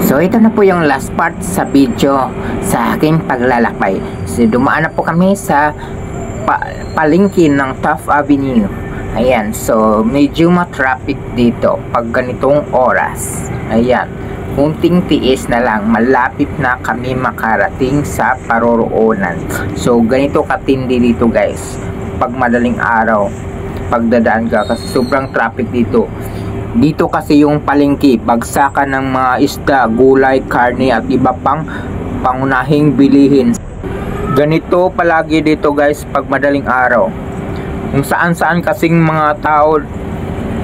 So ito na po yung last part sa video sa aking paglalakbay. So dumaan na po kami sa palengke ng Taft Avenue. Ayan, so medyo ma-traffic dito pag ganitong oras. Ayan, kunting tiis na lang, malapit na kami makarating sa paroroonan. So ganito katindi dito guys pag madaling araw, pagdadaan ka kasi sobrang traffic dito. Dito kasi yung palengke, bagsakan ng mga isda, gulay, karne at iba pang pangunahing bilihin. Ganito palagi dito guys pag madaling araw. Kung saan kasing mga tao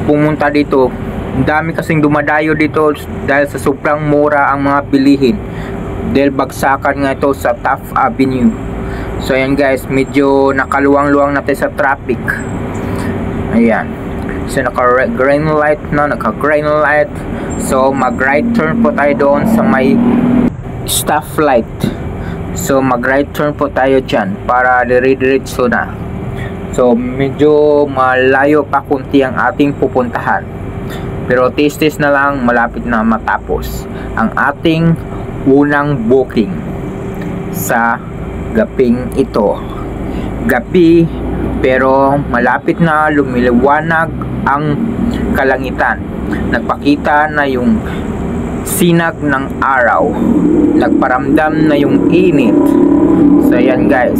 pumunta dito. Ang dami kasing dumadayo dito dahil sa sobrang mura ang mga bilihin. Dahil bagsakan nga ito sa Taft Avenue. So ayan guys, medyo nakaluwang-luwang natin sa traffic. Ayan. So naka-green light na, naka-green light. So mag-right turn po tayo doon sa may stoplight. So mag-right turn po tayo dyan para dire-diretso na. So medyo malayo pa kunti ang ating pupuntahan. Pero tis-tis na lang, malapit na matapos ang ating unang booking sa gabing ito. Gabi pero malapit na lumiliwanag ang kalangitan. Nagpakita na yung sinag ng araw. Nagparamdam na yung init. So ayan guys,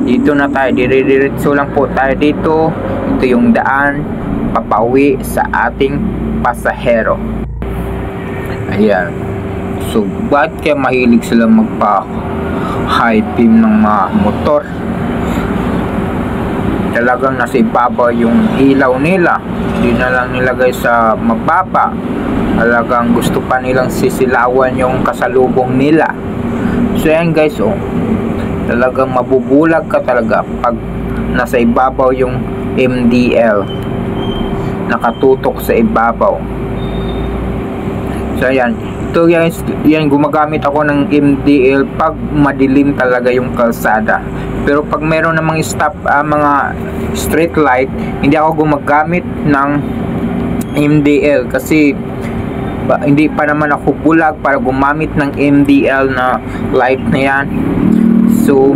dito na tayo, dire-diretso lang po tayo dito. Ito yung daan papauwi sa ating pasahero. Ayan. So ba't kaya mahilig sila magpa-high beam ng mga motor? Talagang nasa ibabaw yung ilaw nila, hindi na lang nilagay sa mababa. Talagang gusto pa nilang sisilawan yung kasalubong nila. So yan guys, oh, talagang mabubulag ka talaga pag nasa ibabaw yung MDL, nakatutok sa ibabaw. So yan, ito yan gumagamit ako ng MDL pag madilim talaga yung kalsada. Pero pag meron namang stop, mga street light, hindi ako gumagamit ng MDL kasi hindi pa naman ako bulag para gumamit ng MDL na light na yan. So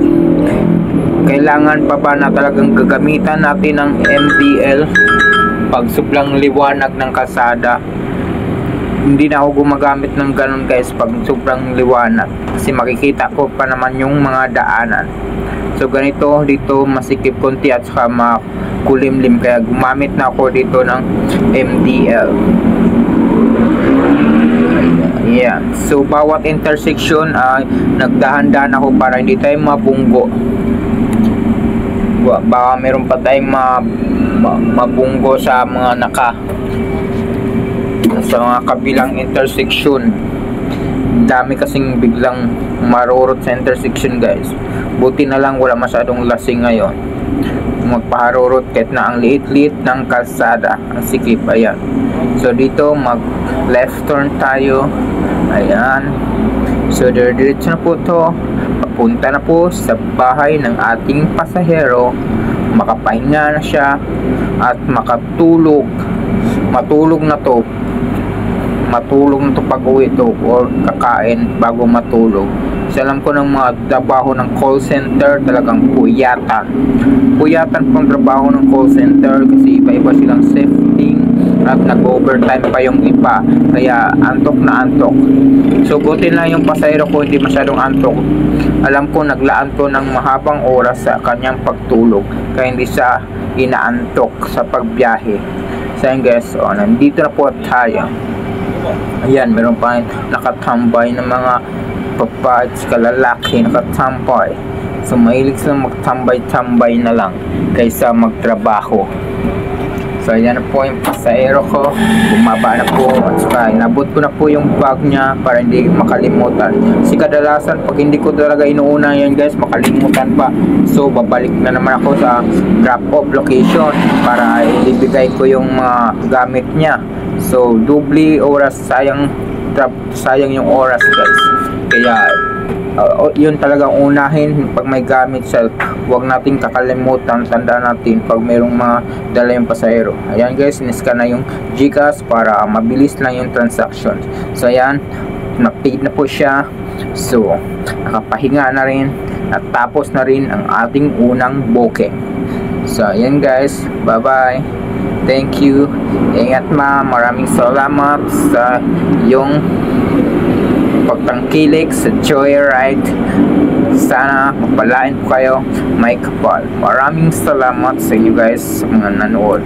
kailangan pa ba na talagang gagamitan natin ng MDL pag sobrang liwanag ng kalsada? Hindi na ako gumagamit ng ganun guys pag sobrang liwanag kasi makikita ko pa naman yung mga daanan. So ganito dito masikip konti at saka makulimlim, kaya gumamit na ako dito ng MDL. Yeah. So bawat intersection nagdahan-dahan ako para hindi tayo mabunggo. Baka meron pa tayong mabunggo sa mga sa mga kabilang intersection. Dami kasing biglang marurot sa intersection guys. Buti na lang wala masyadong lasing ngayon magpaharurot kahit na ang liit-liit ng kalsada, ang sikip. Ayan, so dito mag left turn tayo. Ayan, so diretso na po to, papunta na po sa bahay ng ating pasahero. Makapahinga na siya at matulog na to pag uwi to or kakain bago matulog. So alam ko ng mga trabaho ng call center, talagang puyatan pang trabaho ng call center kasi iba-iba silang shifting at nag-overtime pa yung iba, kaya antok na antok. So buti lang yung pasahero ko hindi masyadong antok. Alam ko naglaan to ng mahabang oras sa kanyang pagtulog kaya hindi siya inaantok sa pagbiyahe. So yun guys, nandito na po tayo. Ayan, meron pa nakatambay ng mga babae at kalalaki, nakatambay. So mahilig silang magtambay-tambay na lang kaysa magtrabaho. So ayan na po yung pasahero ko, bumaba na po at saka inabot ko na po yung bag niya para hindi makalimutan. Kasi kadalasan pag hindi ko talaga inuuna yan guys, makalimutan pa. So babalik na naman ako sa drop off location para ibigay ko yung mga gamit niya. So doble oras, sayang yung oras guys. Kaya yun talagang unahin pag may gamit siya, huwag nating kakalimutan, tandaan natin pag mayroong mga dala yung pasahero. Ayan guys, siniscan na yung GCash para mabilis lang yung transaction. So ayan, na paid na po siya. So, nakapahinga na rin at tapos na rin ang ating unang booking. So, ayan guys. Bye-bye. Thank you. Ingat ma'am. Maraming salamat sa iyong pagtangkilik sa Joyride. Sana mapalain po kayo, may kapal. Maraming salamat sa inyo guys sa mga nanood.